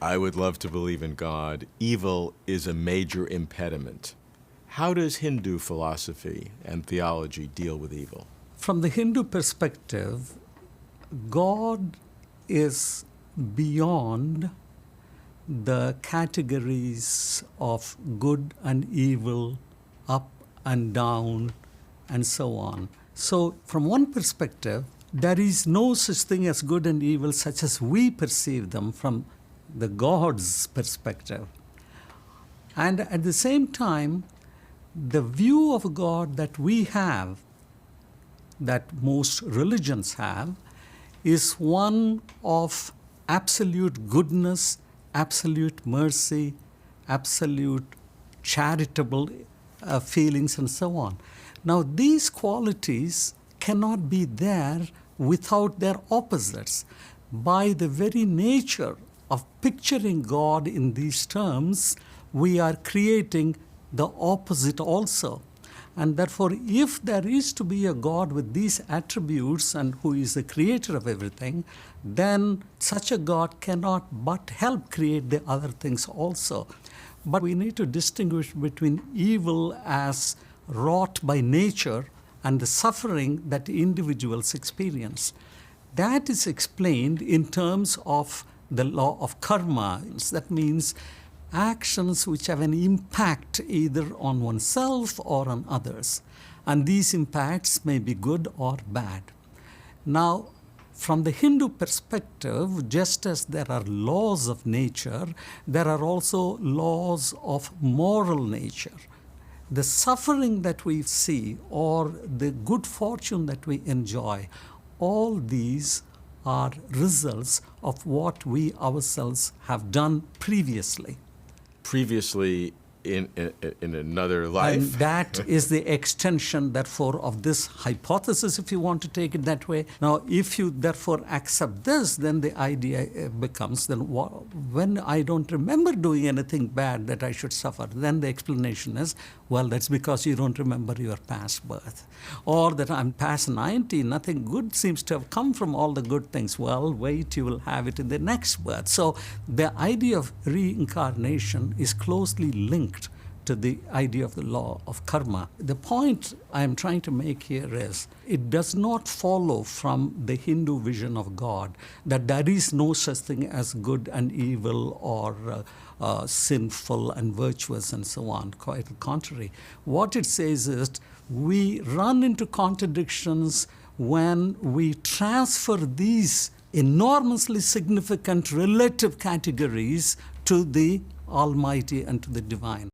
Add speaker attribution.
Speaker 1: I would love to believe in God. Evil is a major impediment. How does Hindu philosophy and theology deal with evil?
Speaker 2: From the Hindu perspective, God is beyond the categories of good and evil, up and down, and so on. So, from one perspective, there is no such thing as good and evil such as we perceive them from the God's perspective. And at the same time, the view of God that we have, that most religions have, is one of absolute goodness, absolute mercy, absolute charitable feelings, and so on. Now, these qualities cannot be there without their opposites. By the very nature of picturing God in these terms, we are creating the opposite also. And therefore, if there is to be a God with these attributes and who is the creator of everything, then such a God cannot but help create the other things also. But we need to distinguish between evil as wrought by nature and the suffering that individuals experience. That is explained in terms of the law of karma. That means actions which have an impact either on oneself or on others. And these impacts may be good or bad. Now, from the Hindu perspective, just as there are laws of nature, there are also laws of moral nature. The suffering that we see or the good fortune that we enjoy, all these are results of what we ourselves have done previously.
Speaker 1: Previously in another life.
Speaker 2: And that is the extension, therefore, of this hypothesis, if you want to take it that way. Now, if you therefore accept this, then the idea becomes, then when I don't remember doing anything bad that I should suffer, then the explanation is, well, that's because you don't remember your past birth. Or that I'm past 90, nothing good seems to have come from all the good things. Well, wait, you will have it in the next birth. So the idea of reincarnation is closely linked to the idea of the law of karma. The point I am trying to make here is, it does not follow from the Hindu vision of God that there is no such thing as good and evil or sinful and virtuous and so on. Quite the contrary. What it says is, we run into contradictions when we transfer these enormously significant relative categories to the Almighty and to the divine.